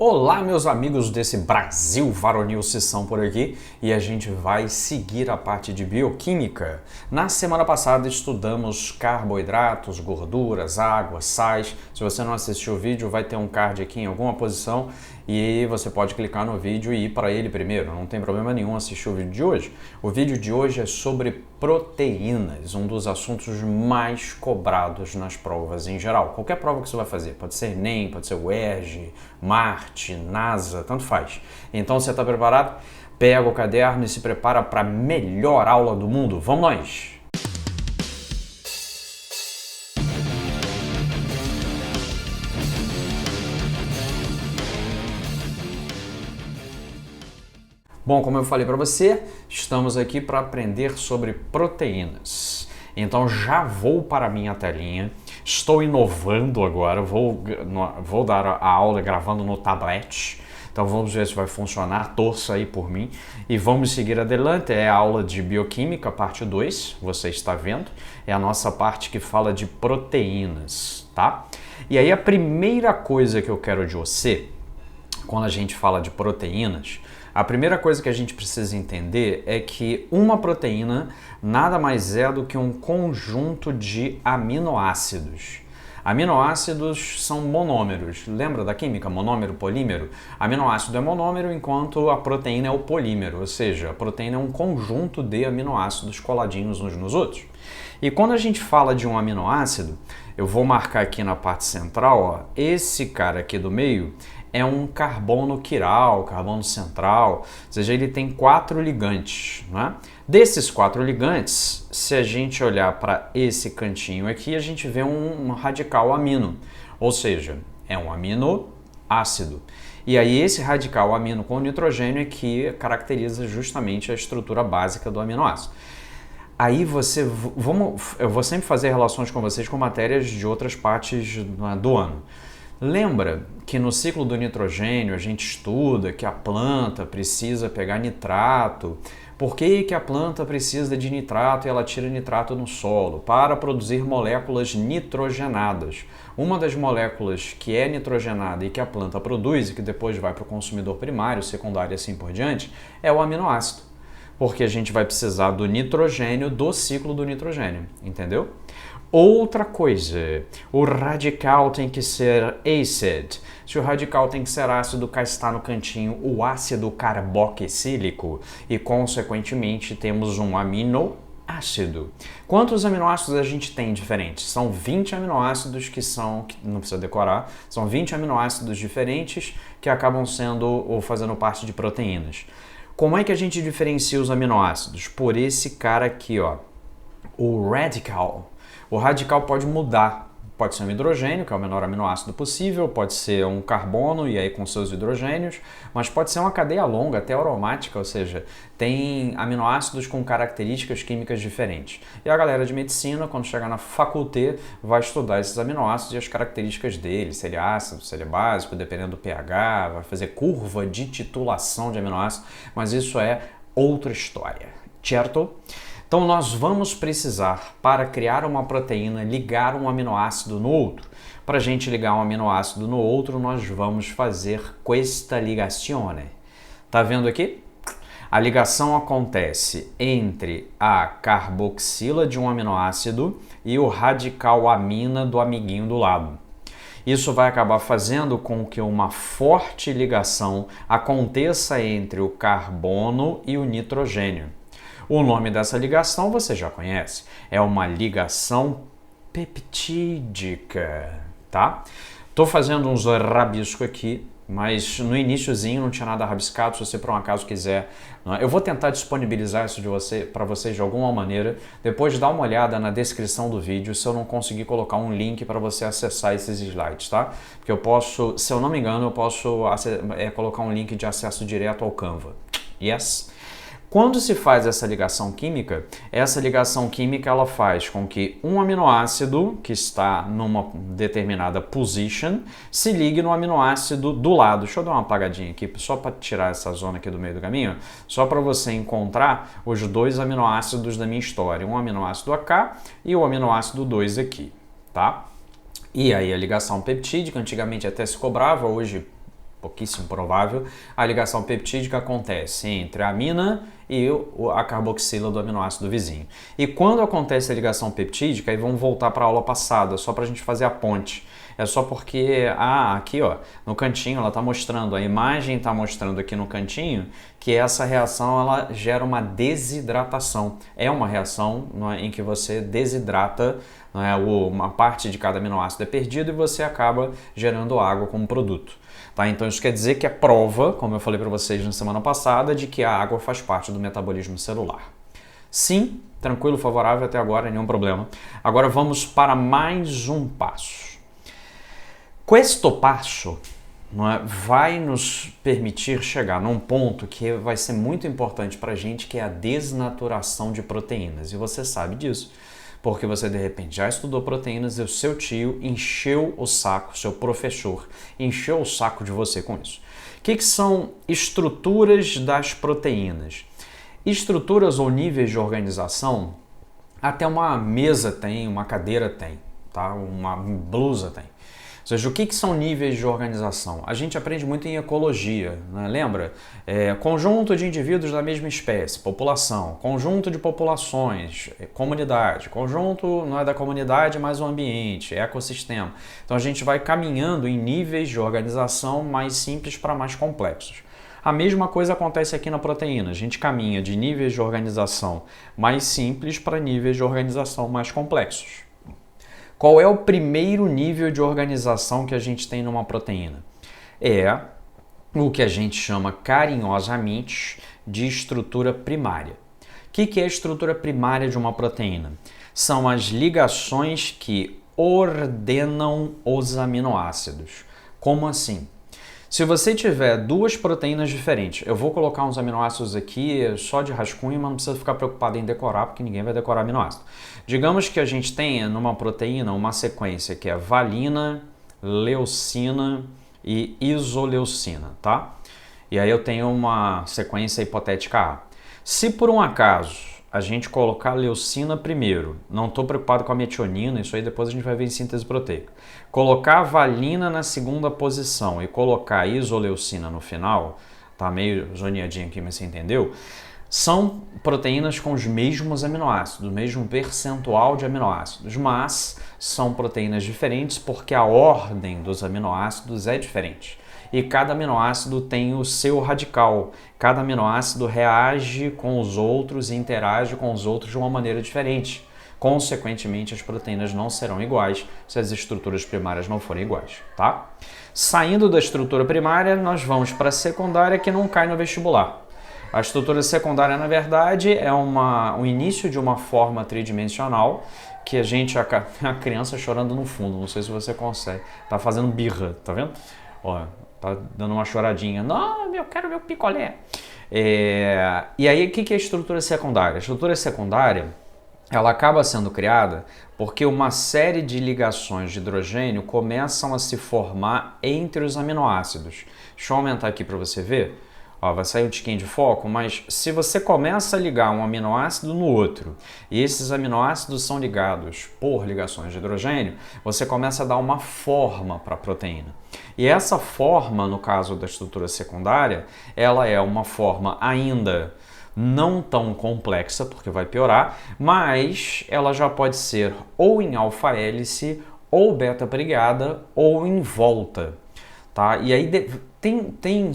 Olá, meus amigos desse Brasil varonil Sessão por aqui, e a gente vai seguir a parte de bioquímica. Na semana passada estudamos carboidratos, gorduras, água, sais. Se você não assistiu o vídeo, vai ter um card aqui em alguma posição e você pode clicar no vídeo e ir para ele primeiro, não tem problema nenhum assistir o vídeo de hoje. O vídeo de hoje é sobre proteínas, um dos assuntos mais cobrados nas provas em geral. Qualquer prova que você vai fazer, pode ser Enem, pode ser UERJ, Marte, NASA, tanto faz. Então você está preparado? Pega o caderno e se prepara para a melhor aula do mundo. Vamos nós! Bom, como eu falei para você, estamos aqui para aprender sobre proteínas. Então já vou para a minha telinha, estou inovando agora, vou dar a aula gravando no tablet. Então vamos ver se vai funcionar, torça aí por mim e vamos seguir adelante. É a aula de bioquímica, parte 2, você está vendo, é a nossa parte que fala de proteínas, tá? E aí a primeira coisa que eu quero de você, quando a gente fala de proteínas, a primeira coisa que a gente precisa entender é que uma proteína nada mais é do que um conjunto de aminoácidos. Aminoácidos são monômeros. Lembra da química? Monômero, polímero? Aminoácido é monômero, enquanto a proteína é o polímero, ou seja, a proteína é um conjunto de aminoácidos coladinhos uns nos outros. E quando a gente fala de um aminoácido, eu vou marcar aqui na parte central, ó, esse cara aqui do meio é um carbono quiral, carbono central, ou seja, ele tem 4 ligantes, né? Desses 4 ligantes, se a gente olhar para esse cantinho aqui, a gente vê um radical amino, ou seja, é um aminoácido. E aí esse radical amino com nitrogênio é que caracteriza justamente a estrutura básica do aminoácido. Aí eu vou sempre fazer relações com vocês com matérias de outras partes do ano. Lembra que no ciclo do nitrogênio a gente estuda que a planta precisa pegar nitrato. Por que a planta precisa de nitrato e ela tira nitrato no solo? Para produzir moléculas nitrogenadas. Uma das moléculas que é nitrogenada e que a planta produz e que depois vai para o consumidor primário, secundário e assim por diante, é o aminoácido. Porque a gente vai precisar do nitrogênio do ciclo do nitrogênio, entendeu? Outra coisa, o radical tem que ser acid. Se o radical tem que ser ácido, cá está no cantinho o ácido carboxílico e, consequentemente, temos um aminoácido. Quantos aminoácidos a gente tem diferentes? São 20 aminoácidos que não precisa decorar, são 20 aminoácidos diferentes que acabam sendo ou fazendo parte de proteínas. Como é que a gente diferencia os aminoácidos? Por esse cara aqui, ó, o radical. O radical pode mudar, pode ser um hidrogênio, que é o menor aminoácido possível, pode ser um carbono, e aí com seus hidrogênios, mas pode ser uma cadeia longa, até aromática, ou seja, tem aminoácidos com características químicas diferentes. E a galera de medicina, quando chegar na faculdade, vai estudar esses aminoácidos e as características deles, se ele é ácido, se ele é básico, dependendo do pH, vai fazer curva de titulação de aminoácidos, mas isso é outra história, certo? Então nós vamos precisar, para criar uma proteína, ligar um aminoácido no outro. Para a gente ligar um aminoácido no outro, nós vamos fazer questa ligazione. Tá vendo aqui? A ligação acontece entre a carboxila de um aminoácido e o radical amina do amiguinho do lado. Isso vai acabar fazendo com que uma forte ligação aconteça entre o carbono e o nitrogênio. O nome dessa ligação você já conhece, é uma ligação peptídica, tá? Tô fazendo uns rabiscos aqui, mas no iniciozinho não tinha nada rabiscado, se você por um acaso quiser. Eu vou tentar disponibilizar isso para vocês de alguma maneira, depois dá uma olhada na descrição do vídeo se eu não conseguir colocar um link para você acessar esses slides, tá? Porque eu posso, se eu não me engano, eu posso colocar um link de acesso direto ao Canva. Yes? Quando se faz essa ligação química ela faz com que um aminoácido que está numa determinada position se ligue no aminoácido do lado. Deixa eu dar uma apagadinha aqui, só para tirar essa zona aqui do meio do caminho, só para você encontrar os dois aminoácidos da minha história, um aminoácido AK e o aminoácido 2 aqui, tá? E aí a ligação peptídica, antigamente até se cobrava, hoje pouquíssimo provável, a ligação peptídica acontece entre a amina e a carboxila do aminoácido vizinho. E quando acontece a ligação peptídica, aí vamos voltar para a aula passada, só para a gente fazer a ponte. É só porque, aqui ó, no cantinho ela está mostrando, a imagem está mostrando aqui no cantinho que essa reação ela gera uma desidratação. É uma reação em que você desidrata, uma parte de cada aminoácido é perdido e você acaba gerando água como produto. Tá? Então isso quer dizer que é prova, como eu falei para vocês na semana passada, de que a água faz parte do metabolismo celular. Sim, tranquilo, favorável até agora, nenhum problema. Agora vamos para mais um passo. Questo passo vai nos permitir chegar num ponto que vai ser muito importante para a gente, que é a desnaturação de proteínas. E você sabe disso, porque você de repente já estudou proteínas e o seu tio encheu o saco, seu professor encheu o saco de você com isso. O que são estruturas das proteínas? Estruturas ou níveis de organização, até uma mesa tem, uma cadeira tem, tá? Uma blusa tem. Ou seja, o que são níveis de organização? A gente aprende muito em ecologia, né? Lembra? Conjunto de indivíduos da mesma espécie, população, conjunto de populações, comunidade, conjunto não é da comunidade, mas o ambiente, ecossistema. Então a gente vai caminhando em níveis de organização mais simples para mais complexos. A mesma coisa acontece aqui na proteína, a gente caminha de níveis de organização mais simples para níveis de organização mais complexos. Qual é o primeiro nível de organização que a gente tem numa proteína? É o que a gente chama carinhosamente de estrutura primária. O que é a estrutura primária de uma proteína? São as ligações que ordenam os aminoácidos. Como assim? Se você tiver duas proteínas diferentes, eu vou colocar uns aminoácidos aqui só de rascunho, mas não precisa ficar preocupado em decorar, porque ninguém vai decorar aminoácido. Digamos que a gente tenha numa proteína uma sequência que é valina, leucina e isoleucina, tá? E aí eu tenho uma sequência hipotética A. Se por um acaso a gente colocar a leucina primeiro, não estou preocupado com a metionina, isso aí depois a gente vai ver em síntese proteica. Colocar a valina na segunda posição e colocar a isoleucina no final, tá meio zoneadinho aqui, mas você entendeu? São proteínas com os mesmos aminoácidos, o mesmo percentual de aminoácidos, mas são proteínas diferentes porque a ordem dos aminoácidos é diferente. E cada aminoácido tem o seu radical. Cada aminoácido reage com os outros e interage com os outros de uma maneira diferente. Consequentemente, as proteínas não serão iguais se as estruturas primárias não forem iguais, tá? Saindo da estrutura primária, nós vamos para a secundária, que não cai no vestibular. A estrutura secundária, na verdade, é o início de uma forma tridimensional que a criança chorando no fundo, não sei se você consegue, tá fazendo birra, tá vendo? Ó, tá dando uma choradinha. Não, eu quero meu picolé. E aí, o que é a estrutura secundária? A estrutura secundária, ela acaba sendo criada porque uma série de ligações de hidrogênio começam a se formar entre os aminoácidos. Deixa eu aumentar aqui para você ver. Ó, vai sair um tiquinho de foco, mas se você começa a ligar um aminoácido no outro e esses aminoácidos são ligados por ligações de hidrogênio, você começa a dar uma forma para a proteína. E essa forma, no caso da estrutura secundária, ela é uma forma ainda não tão complexa, porque vai piorar, mas ela já pode ser ou em alfa-hélice, ou beta-brigada, ou em volta. Tá? E aí tem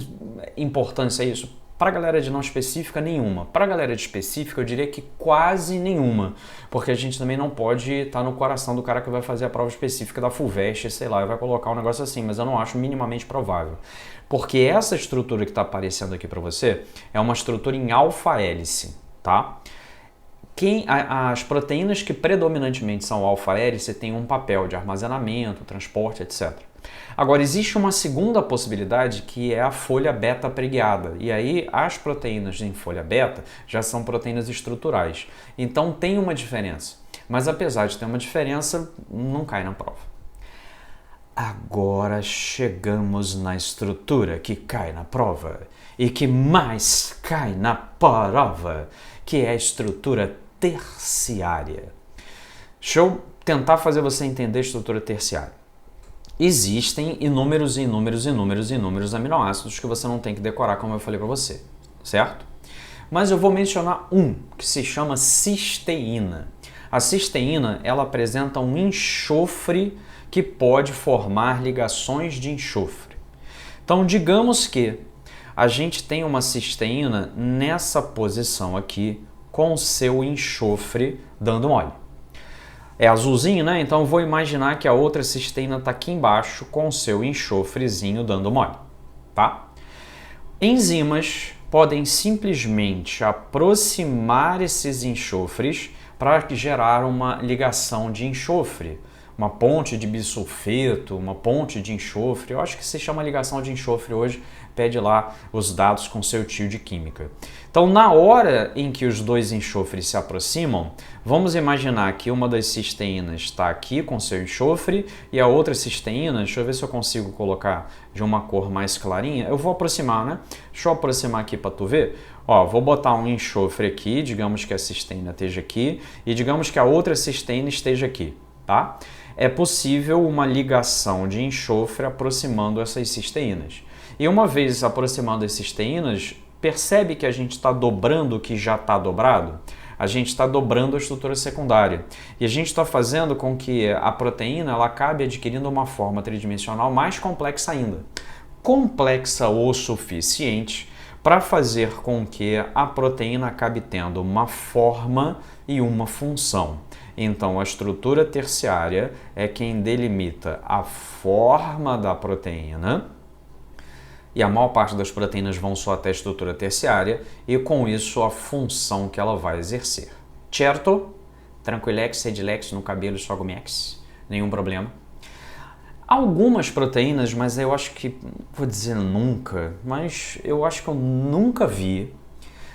importância isso? Para a galera de não específica, nenhuma. Para a galera de específica, eu diria que quase nenhuma. Porque a gente também não pode estar no coração do cara que vai fazer a prova específica da FUVEST, sei lá, e vai colocar um negócio assim, mas eu não acho minimamente provável. Porque essa estrutura que está aparecendo aqui para você é uma estrutura em alfa-hélice, tá? As proteínas que predominantemente são alfa-hélice têm um papel de armazenamento, transporte, etc. Agora, existe uma segunda possibilidade que é a folha beta preguiada. E aí, as proteínas em folha beta já são proteínas estruturais. Então, tem uma diferença. Mas, apesar de ter uma diferença, não cai na prova. Agora chegamos na estrutura que cai na prova e que mais cai na prova, que é a estrutura terciária. Deixa eu tentar fazer você entender a estrutura terciária. existem inúmeros aminoácidos que você não tem que decorar, como eu falei para você, certo? Mas eu vou mencionar um, que se chama cisteína. A cisteína, ela apresenta um enxofre que pode formar ligações de enxofre. Então, digamos que a gente tem uma cisteína nessa posição aqui, com o seu enxofre dando mole. É azulzinho, né? Então eu vou imaginar que a outra cisteína está aqui embaixo com o seu enxofrezinho dando mole, tá? Enzimas podem simplesmente aproximar esses enxofres para gerar uma ligação de enxofre, uma ponte de bisulfeto, uma ponte de enxofre. Eu acho que se chama ligação de enxofre hoje, pede lá os dados com seu tio de química. Então, na hora em que os dois enxofres se aproximam, vamos imaginar que uma das cisteínas está aqui com seu enxofre e a outra cisteína, deixa eu ver se eu consigo colocar de uma cor mais clarinha. Eu vou aproximar, né? Deixa eu aproximar aqui para tu ver. Ó, vou botar um enxofre aqui, digamos que a cisteína esteja aqui e digamos que a outra cisteína esteja aqui, tá? É possível uma ligação de enxofre aproximando essas cisteínas. E uma vez aproximando as cisteínas, percebe que a gente está dobrando o que já está dobrado? A gente está dobrando a estrutura secundária. E a gente está fazendo com que a proteína ela acabe adquirindo uma forma tridimensional mais complexa ainda. Complexa o suficiente para fazer com que a proteína acabe tendo uma forma e uma função. Então, a estrutura terciária é quem delimita a forma da proteína, e a maior parte das proteínas vão só até a estrutura terciária, e com isso a função que ela vai exercer. Certo? Tranquilex, sedilex, no cabelo, sogomex, nenhum problema. Algumas proteínas, mas eu acho que, vou dizer nunca, mas eu acho que eu nunca vi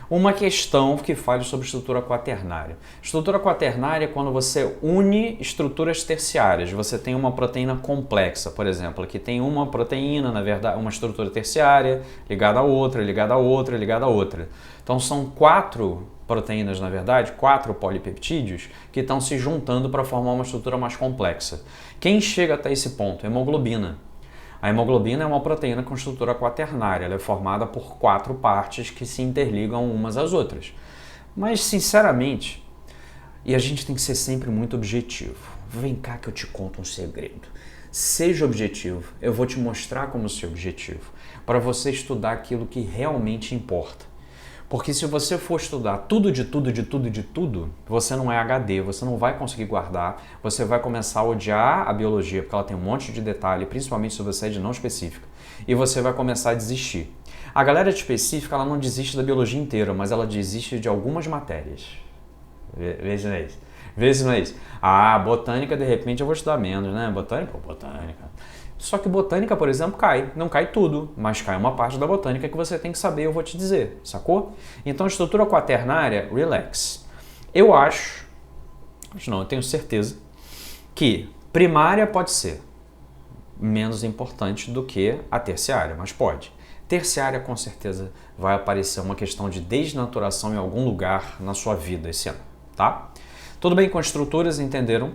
uma questão que fale sobre estrutura quaternária. Estrutura quaternária é quando você une estruturas terciárias. Você tem uma proteína complexa, por exemplo, aqui tem uma proteína, na verdade, uma estrutura terciária ligada a outra, ligada a outra, ligada a outra. Então são 4 proteínas, na verdade, 4 polipeptídeos que estão se juntando para formar uma estrutura mais complexa. Quem chega até esse ponto? Hemoglobina. A hemoglobina é uma proteína com estrutura quaternária, ela é formada por 4 partes que se interligam umas às outras. Mas, sinceramente, e a gente tem que ser sempre muito objetivo. Vem cá que eu te conto um segredo. Seja objetivo, eu vou te mostrar como ser objetivo, para você estudar aquilo que realmente importa. Porque se você for estudar tudo, você não é HD, você não vai conseguir guardar, você vai começar a odiar a biologia, porque ela tem um monte de detalhe, principalmente se você é de não específica, e você vai começar a desistir. A galera de específica, ela não desiste da biologia inteira, mas ela desiste de algumas matérias. Vê se não é isso. Vê se não é isso. Ah, botânica, de repente eu vou estudar menos, né? Botânica. Só que botânica, por exemplo, cai. Não cai tudo, mas cai uma parte da botânica que você tem que saber, eu vou te dizer, sacou? Então, estrutura quaternária, relax. Eu tenho certeza que primária pode ser menos importante do que a terciária, mas pode. Terciária, com certeza, vai aparecer uma questão de desnaturação em algum lugar na sua vida esse ano, tá? Tudo bem com estruturas, entenderam?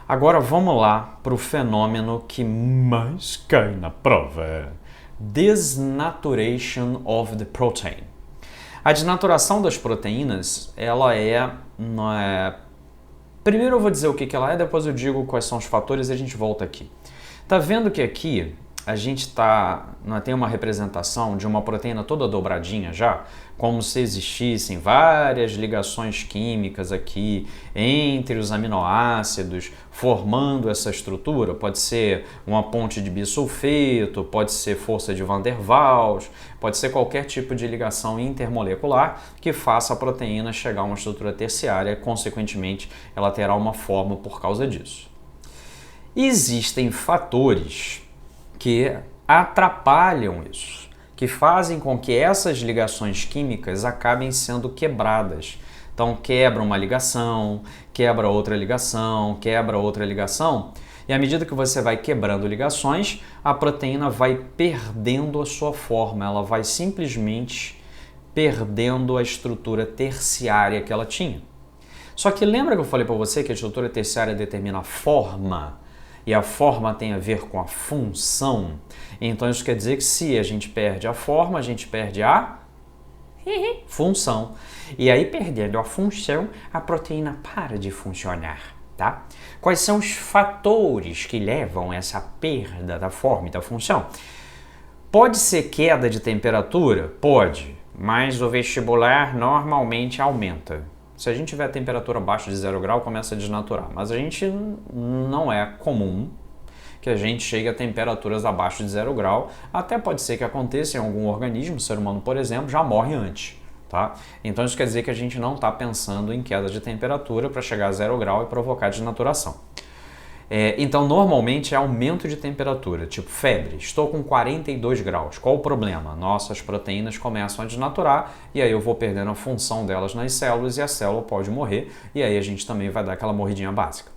Agora vamos lá para o fenômeno que mais cai na prova. Desnaturation of the protein. A desnaturação das proteínas, ela Primeiro eu vou dizer o que ela é, depois eu digo quais são os fatores e a gente volta aqui. Tá vendo que aqui a gente tem uma representação de uma proteína toda dobradinha já, como se existissem várias ligações químicas aqui entre os aminoácidos, formando essa estrutura. Pode ser uma ponte de bisulfeto, pode ser força de Van der Waals, pode ser qualquer tipo de ligação intermolecular que faça a proteína chegar a uma estrutura terciária, consequentemente ela terá uma forma por causa disso. Existem fatores que atrapalham isso, que fazem com que essas ligações químicas acabem sendo quebradas. Então quebra uma ligação, quebra outra ligação, quebra outra ligação, e à medida que você vai quebrando ligações, a proteína vai perdendo a sua forma, ela vai simplesmente perdendo a estrutura terciária que ela tinha. Só que lembra que eu falei para você que a estrutura terciária determina a forma? e a forma tem a ver com a função, então isso quer dizer que se a gente perde a forma, a gente perde a função. E aí, perdendo a função, a proteína para de funcionar, tá? Quais são os fatores que levam a essa perda da forma e da função? Pode ser queda de temperatura? Pode, mas o vestibular normalmente aumenta. Se a gente tiver temperatura abaixo de 0 grau, começa a desnaturar. Mas a gente não é comum que a gente chegue a temperaturas abaixo de 0 grau. Até pode ser que aconteça em algum organismo, o ser humano, por exemplo, já morre antes. Tá? Então isso quer dizer que a gente não está pensando em queda de temperatura para chegar a 0 grau e provocar desnaturação. Então normalmente é aumento de temperatura, tipo febre, estou com 42 graus, qual o problema? Nossas proteínas começam a desnaturar e aí eu vou perdendo a função delas nas células e a célula pode morrer e aí a gente também vai dar aquela morridinha básica.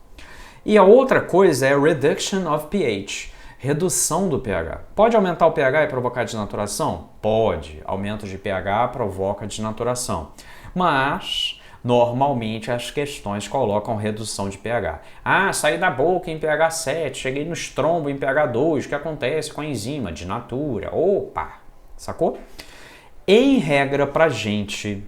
E a outra coisa é reduction of pH, redução do pH. Pode aumentar o pH e provocar desnaturação? Pode, aumento de pH provoca desnaturação, mas normalmente as questões colocam redução de pH. Ah, saí da boca em pH 7, cheguei no estrombo em pH 2, o que acontece com a enzima? Desnatura. Opa, sacou? Em regra, pra gente,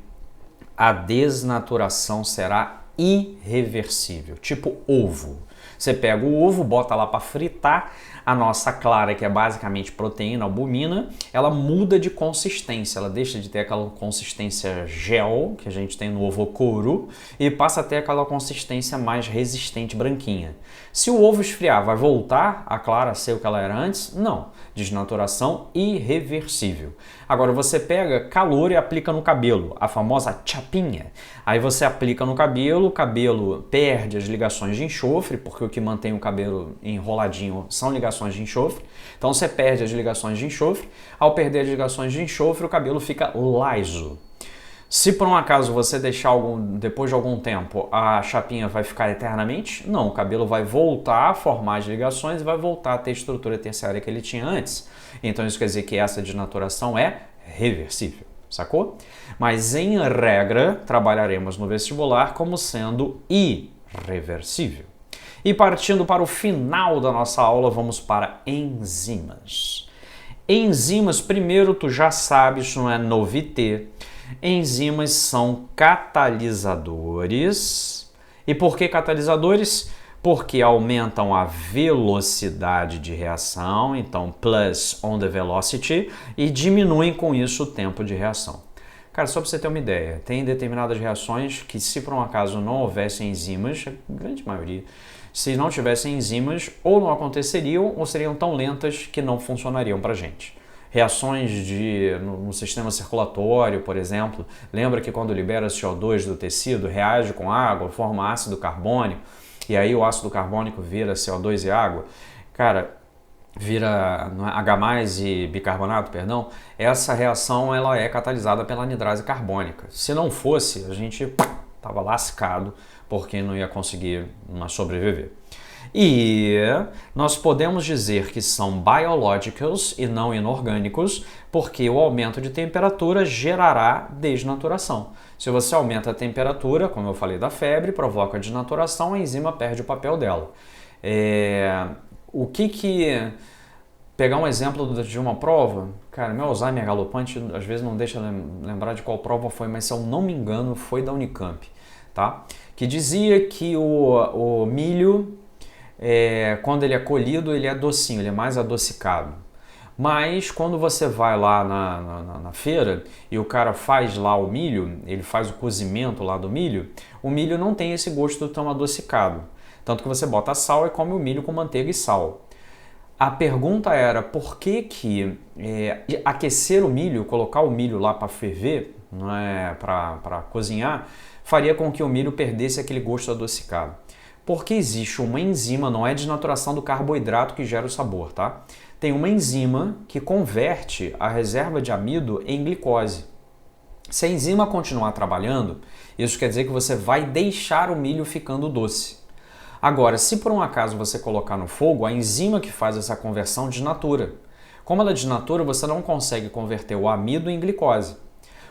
a desnaturação será irreversível, tipo ovo. Você pega o ovo, bota lá para fritar, a nossa clara, que é basicamente proteína, albumina, ela muda de consistência, ela deixa de ter aquela consistência gel que a gente tem no ovo couro e passa a ter aquela consistência mais resistente, branquinha. Se o ovo esfriar, vai voltar a clara a ser o que ela era antes? Não. Desnaturação irreversível. Agora você pega calor e aplica no cabelo, a famosa chapinha. Aí você aplica no cabelo, o cabelo perde as ligações de enxofre, porque o que mantém o cabelo enroladinho são ligações de enxofre. Então você perde as ligações de enxofre. Ao perder as ligações de enxofre, o cabelo fica liso. Se por um acaso você deixar depois de algum tempo, a chapinha vai ficar eternamente? Não, o cabelo vai voltar a formar as ligações e vai voltar a ter a estrutura terciária que ele tinha antes. Então isso quer dizer que essa desnaturação é reversível, sacou? Mas em regra, trabalharemos no vestibular como sendo irreversível. E partindo para o final da nossa aula, vamos para enzimas. Enzimas, primeiro tu já sabes, não é novité. Enzimas são catalisadores. E por que catalisadores? Porque aumentam a velocidade de reação, então plus on the velocity, e diminuem com isso o tempo de reação. Cara, só para você ter uma ideia, tem determinadas reações que se por um acaso não houvesse enzimas, a grande maioria, se não tivessem enzimas, ou não aconteceriam ou seriam tão lentas que não funcionariam para a gente. Reações no sistema circulatório, por exemplo, lembra que quando libera CO2 do tecido, reage com água, forma ácido carbônico, e aí o ácido carbônico vira CO2 e água, cara, vira H+ e bicarbonato, perdão, essa reação ela é catalisada pela anidrase carbônica. Se não fosse, a gente estava lascado, porque não ia conseguir sobreviver. E nós podemos dizer que são biológicos e não inorgânicos, porque o aumento de temperatura gerará desnaturação. Se você aumenta a temperatura, como eu falei da febre, provoca desnaturação, a enzima perde o papel dela. Pegar um exemplo de uma prova, cara, meu Alzheimer galopante às vezes não deixa lembrar de qual prova foi, mas se eu não me engano foi da Unicamp, tá? Que dizia que o milho, quando ele é colhido, ele é docinho, ele é mais adocicado. Mas quando você vai lá na feira e o cara faz lá o milho, ele faz o cozimento lá do milho, o milho não tem esse gosto tão adocicado. Tanto que você bota sal e come o milho com manteiga e sal. A pergunta era por que aquecer o milho, colocar o milho lá para ferver, para cozinhar, faria com que o milho perdesse aquele gosto adocicado. Porque existe uma enzima, não é desnaturação do carboidrato que gera o sabor, tá? Tem uma enzima que converte a reserva de amido em glicose. Se a enzima continuar trabalhando, isso quer dizer que você vai deixar o milho ficando doce. Agora, se por um acaso você colocar no fogo, a enzima que faz essa conversão desnatura. Como ela desnatura, você não consegue converter o amido em glicose.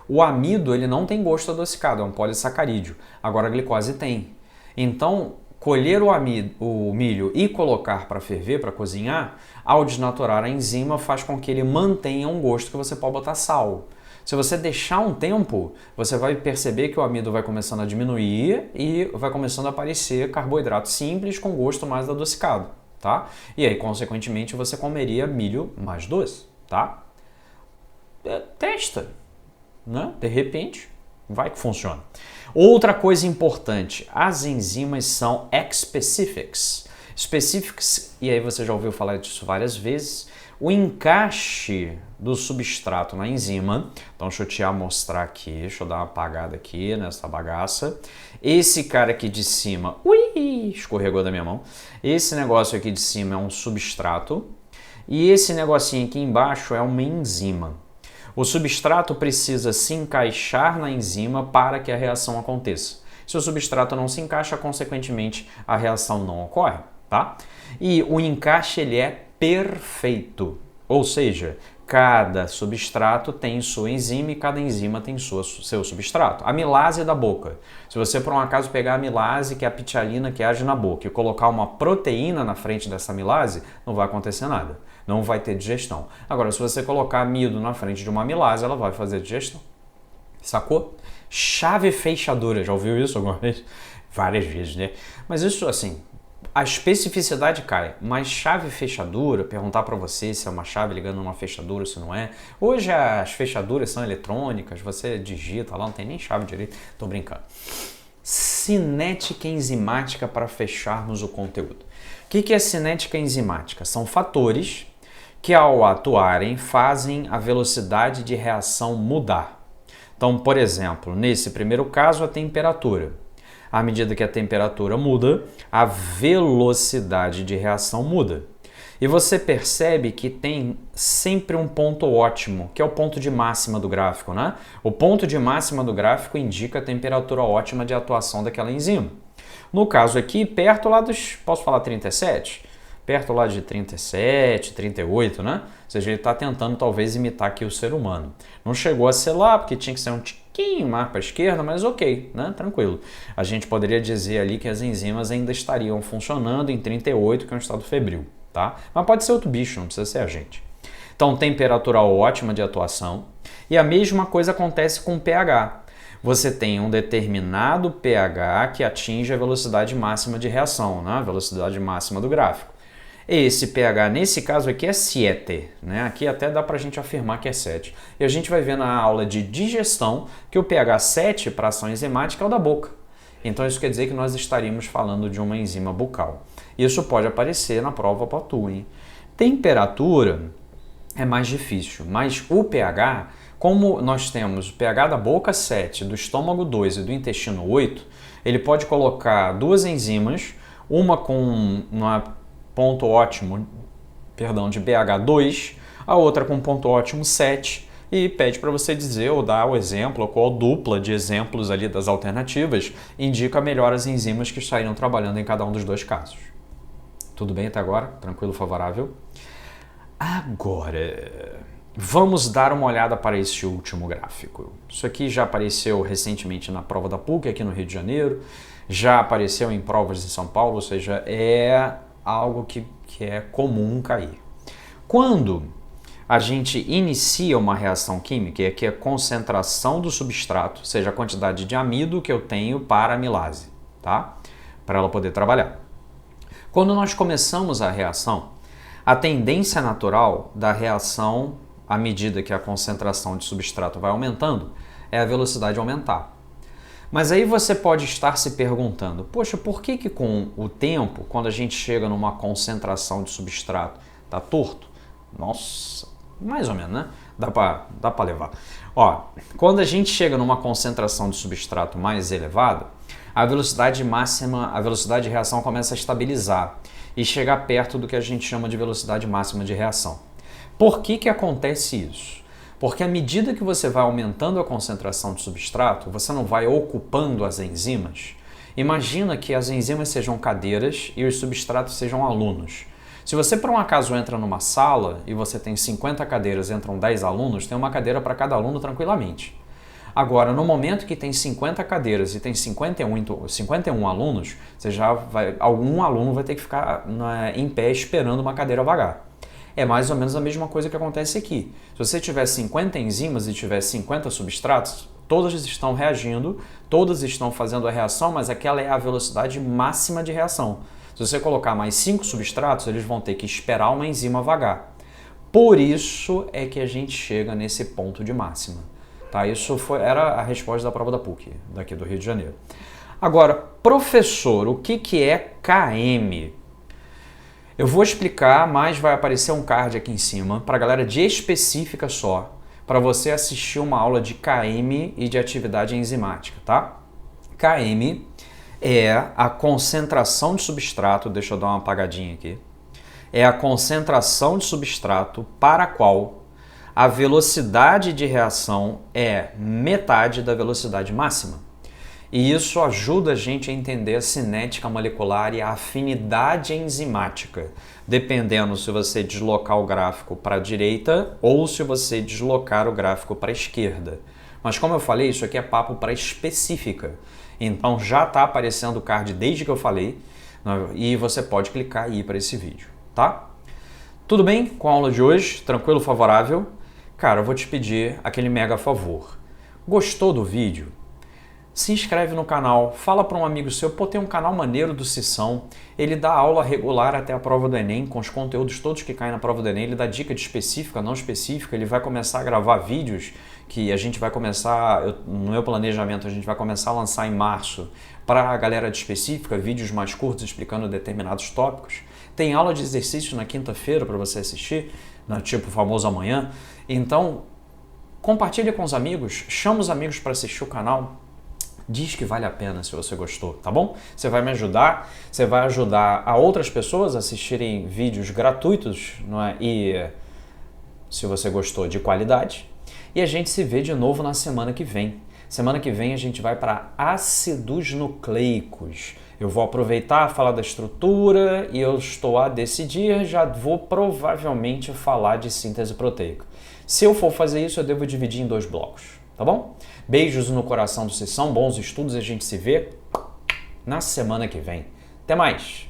O amido ele não tem gosto adocicado, é um polissacarídeo. Agora a glicose tem. Então, colher o milho e colocar para ferver, para cozinhar, ao desnaturar a enzima faz com que ele mantenha um gosto que você pode botar sal. Se você deixar um tempo, você vai perceber que o amido vai começando a diminuir e vai começando a aparecer carboidrato simples com gosto mais adocicado, tá? E aí, consequentemente, você comeria milho mais doce, tá? Testa, né? De repente, vai que funciona. Outra coisa importante, as enzimas são X-specifics. Specifics, e aí você já ouviu falar disso várias vezes, o encaixe do substrato na enzima. Então deixa eu te mostrar aqui, deixa eu dar uma apagada aqui nessa bagaça. Esse cara aqui de cima, ui, escorregou da minha mão. Esse negócio aqui de cima é um substrato e esse negocinho aqui embaixo é uma enzima. O substrato precisa se encaixar na enzima para que a reação aconteça. Se o substrato não se encaixa, consequentemente a reação não ocorre, tá? E o encaixe ele é perfeito, ou seja, cada substrato tem sua enzima e cada enzima tem seu substrato. A amilase da boca. Se você por um acaso pegar a amilase, que é a pitialina que age na boca, e colocar uma proteína na frente dessa amilase, não vai acontecer nada. Não vai ter digestão. Agora, se você colocar amido na frente de uma amilase, ela vai fazer digestão. Sacou? Chave fechadura. Já ouviu isso alguma vez? Várias vezes, né? Mas isso, assim, a especificidade cai, mas chave fechadura, perguntar para você se é uma chave ligando numa fechadura ou se não é. Hoje as fechaduras são eletrônicas, você digita lá, não tem nem chave direito, tô brincando. Cinética enzimática para fecharmos o conteúdo. O que é cinética enzimática? São fatores que ao atuarem fazem a velocidade de reação mudar. Então, por exemplo, nesse primeiro caso, a temperatura. À medida que a temperatura muda, a velocidade de reação muda. E você percebe que tem sempre um ponto ótimo, que é o ponto de máxima do gráfico, né? O ponto de máxima do gráfico indica a temperatura ótima de atuação daquela enzima. No caso aqui, perto lá dos, posso falar 37? Perto lá de 37, 38, né? Ou seja, ele está tentando talvez imitar aqui o ser humano. Não chegou a ser lá, porque tinha que ser um tiquinho mais para a esquerda, mas ok, né? Tranquilo. A gente poderia dizer ali que as enzimas ainda estariam funcionando em 38, que é um estado febril, tá? Mas pode ser outro bicho, não precisa ser a gente. Então, temperatura ótima de atuação. E a mesma coisa acontece com o pH. Você tem um determinado pH que atinge a velocidade máxima de reação, né? A velocidade máxima do gráfico. Esse pH, nesse caso aqui, é 7, né? Aqui até dá para a gente afirmar que é 7. E a gente vai ver na aula de digestão que o pH 7 para ação enzimática é o da boca. Então isso quer dizer que nós estaríamos falando de uma enzima bucal. Isso pode aparecer na prova POTUI. Temperatura é mais difícil, mas o pH, como nós temos o pH da boca 7, do estômago 2 e do intestino 8, ele pode colocar duas enzimas, uma com ponto ótimo, de pH 2, a outra com ponto ótimo 7, e pede para você dizer ou dar o exemplo, ou qual dupla de exemplos ali das alternativas indica melhor as enzimas que estariam trabalhando em cada um dos dois casos. Tudo bem até agora? Tranquilo, favorável? Agora, vamos dar uma olhada para esse último gráfico. Isso aqui já apareceu recentemente na prova da PUC aqui no Rio de Janeiro, já apareceu em provas em São Paulo, ou seja, é algo que é comum cair. Quando a gente inicia uma reação química, e aqui é a concentração do substrato, ou seja, a quantidade de amido que eu tenho para a amilase, tá? Para ela poder trabalhar. Quando nós começamos a reação, a tendência natural da reação, à medida que a concentração de substrato vai aumentando, é a velocidade aumentar. Mas aí você pode estar se perguntando, poxa, por que com o tempo, quando a gente chega numa concentração de substrato, tá torto? Nossa, mais ou menos, né? Dá pra levar. Ó, quando a gente chega numa concentração de substrato mais elevada, a velocidade máxima, a velocidade de reação começa a estabilizar e chegar perto do que a gente chama de velocidade máxima de reação. Por que acontece isso? Porque à medida que você vai aumentando a concentração de substrato, você não vai ocupando as enzimas. Imagina que as enzimas sejam cadeiras e os substratos sejam alunos. Se você por um acaso entra numa sala e você tem 50 cadeiras, entram 10 alunos, tem uma cadeira para cada aluno tranquilamente. Agora, no momento que tem 50 cadeiras e tem 51 alunos, algum aluno vai ter que ficar em pé esperando uma cadeira vagar. É mais ou menos a mesma coisa que acontece aqui. Se você tiver 50 enzimas e tiver 50 substratos, todas estão reagindo, todas estão fazendo a reação, mas aquela é a velocidade máxima de reação. Se você colocar mais 5 substratos, eles vão ter que esperar uma enzima vagar. Por isso é que a gente chega nesse ponto de máxima. Tá? Isso era a resposta da prova da PUC, daqui do Rio de Janeiro. Agora, professor, o que é KM? Eu vou explicar, mas vai aparecer um card aqui em cima para a galera de específica só, para você assistir uma aula de KM e de atividade enzimática, tá? KM é a concentração de substrato, deixa eu dar uma apagadinha aqui, é a concentração de substrato para a qual a velocidade de reação é metade da velocidade máxima. E isso ajuda a gente a entender a cinética molecular e a afinidade enzimática, dependendo se você deslocar o gráfico para a direita ou se você deslocar o gráfico para a esquerda. Mas como eu falei, isso aqui é papo para específica. Então já está aparecendo o card desde que eu falei, e você pode clicar e ir para esse vídeo, tá? Tudo bem com a aula de hoje? Tranquilo, favorável? Cara, eu vou te pedir aquele mega favor. Gostou do vídeo? Se inscreve no canal, fala para um amigo seu, pô, tem um canal maneiro do Cição, ele dá aula regular até a prova do Enem, com os conteúdos todos que caem na prova do Enem, ele dá dica de específica, não específica, ele vai começar a gravar vídeos que a gente vai começar, no meu planejamento, a gente vai começar a lançar em março para a galera de específica, vídeos mais curtos explicando determinados tópicos. Tem aula de exercício na quinta-feira para você assistir, tipo o famoso amanhã. Então, compartilha com os amigos, chama os amigos para assistir o canal. Diz que vale a pena se você gostou, tá bom? Você vai me ajudar, você vai ajudar a outras pessoas a assistirem vídeos gratuitos, não é? E se você gostou, de qualidade. E a gente se vê de novo na semana que vem. Semana que vem a gente vai para ácidos nucleicos. Eu vou aproveitar, falar da estrutura e eu estou a decidir, já vou provavelmente falar de síntese proteica. Se eu for fazer isso, eu devo dividir em 2 blocos, tá bom? Beijos no coração do Cição, bons estudos, a gente se vê na semana que vem. Até mais!